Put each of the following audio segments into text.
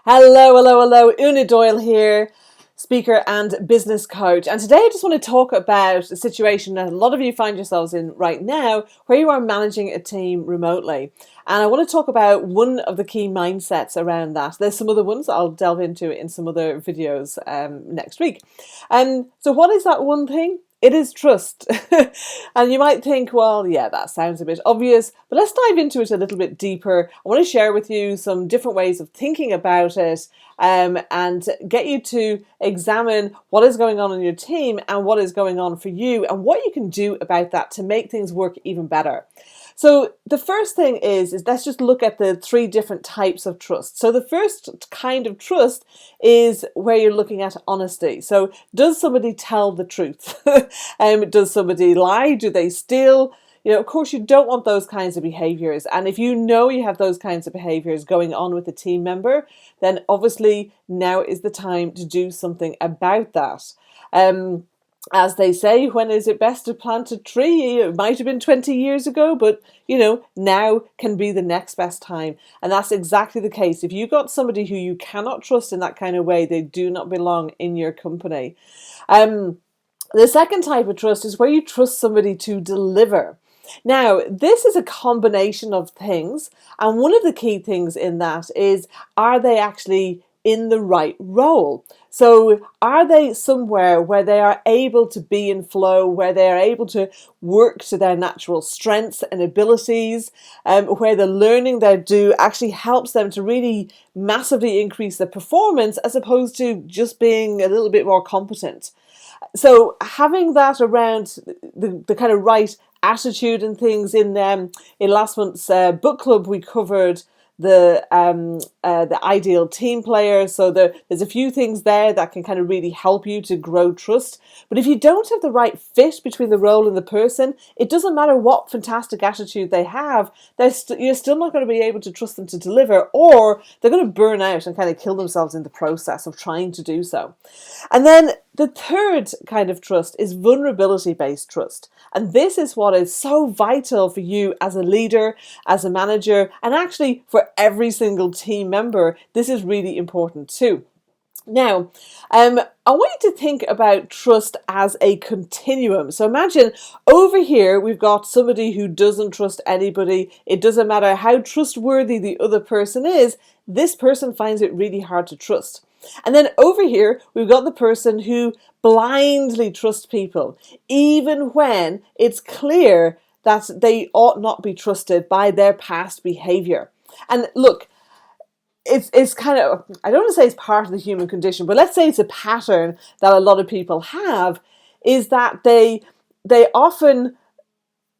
Hello, hello, hello. Una Doyle here, speaker and business coach. And today I just want to talk about a situation that a lot of you find yourselves in right now where you are managing a team remotely. And I want to talk about one of the key mindsets around that. There's some other ones that I'll delve into in some other videos next week. So what is that one thing? It is trust. And you might think, well, yeah, that sounds a bit obvious, but let's dive into it a little bit deeper. I want to share with you some different ways of thinking about it and get you to examine what is going on in your team and what is going on for you and what you can do about that to make things work even better. So the first thing is let's just look at the three different types of trust. So the first kind of trust is where you're looking at honesty. So does somebody tell the truth? Does somebody lie? Do they steal? Of course, you don't want those kinds of behaviors. And if you know you have those kinds of behaviors going on with a team member, then obviously now is the time to do something about that. As they say, when is it best to plant a tree? It might have been 20 years ago, but now can be the next best time. And that's exactly the case. If you got somebody who you cannot trust in that kind of way, they do not belong in your company. The second type of trust is where you trust somebody to deliver. Now, this is a combination of things, and one of the key things in that is, are they actually in the right role? So are they somewhere where they are able to be in flow, where they are able to work to their natural strengths and abilities, where the learning they do actually helps them to really massively increase their performance as opposed to just being a little bit more competent? So having that around the kind of right attitude and things in last month's book club, we covered the ideal team player. So there's a few things there that can kind of really help you to grow trust. But if you don't have the right fit between the role and the person, it doesn't matter what fantastic attitude they have. You're still not going to be able to trust them to deliver, or they're going to burn out and kind of kill themselves in the process of trying to do so. And then the third kind of trust is vulnerability-based trust. And this is what is so vital for you as a leader, as a manager, and actually for every single team member. This is really important too. Now, I want you to think about trust as a continuum. So imagine over here, we've got somebody who doesn't trust anybody. It doesn't matter how trustworthy the other person is, this person finds it really hard to trust. And then over here, we've got the person who blindly trusts people, even when it's clear that they ought not be trusted by their past behavior. And look, it's kind of, I don't want to say it's part of the human condition, but let's say it's a pattern that a lot of people have, is that they often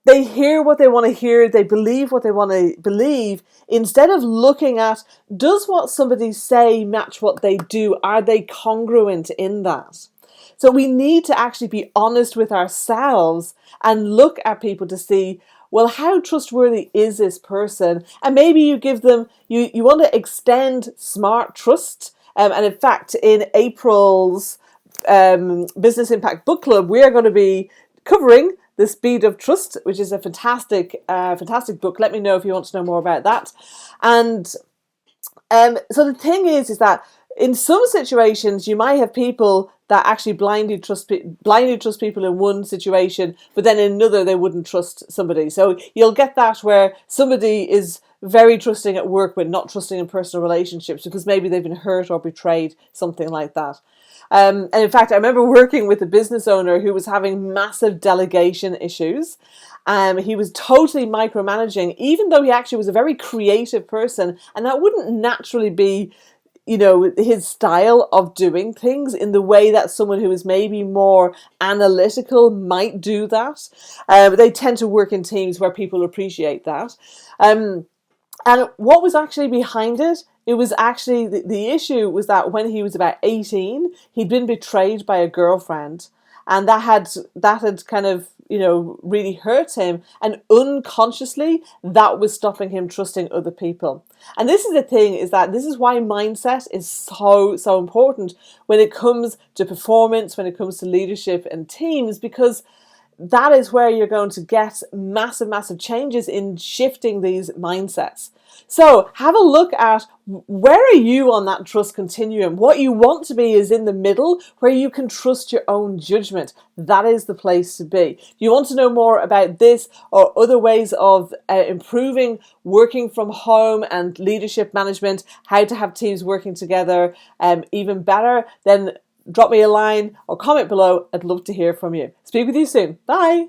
they hear what they want to hear, they believe what they want to believe, instead of looking at, does what somebody say match what they do? Are they congruent in that? So we need to actually be honest with ourselves and look at people to see, well, how trustworthy is this person? And maybe you give them, you want to extend smart trust. And in fact, in April's Business Impact Book Club, we are going to be covering The Speed of Trust, which is a fantastic book. Let me know if you want to know more about that. And so the thing is that in some situations, you might have people that actually blindly trust people in one situation, but then in another, they wouldn't trust somebody. So you'll get that where somebody is very trusting at work, but not trusting in personal relationships because maybe they've been hurt or betrayed, something like that. And in fact, I remember working with a business owner who was having massive delegation issues. He was totally micromanaging, even though he actually was a very creative person, and that wouldn't naturally be his style of doing things in the way that someone who is maybe more analytical might do that. They tend to work in teams where people appreciate that. And what was actually behind it? It was actually, the issue was that when he was about 18, he'd been betrayed by a girlfriend. And that had kind of, really hurt him. And unconsciously, that was stopping him trusting other people. And this is the thing, is that this is why mindset is so, so important when it comes to performance, when it comes to leadership and teams, because that is where you're going to get massive changes in shifting these mindsets. So have a look at where are you on that trust continuum. What you want to be is in the middle, where you can trust your own judgment. That is the place to be. If you want to know more about this or other ways of improving working from home and leadership management, how to have teams working together even better, then drop me a line or comment below. I'd love to hear from you. Speak with you soon. Bye.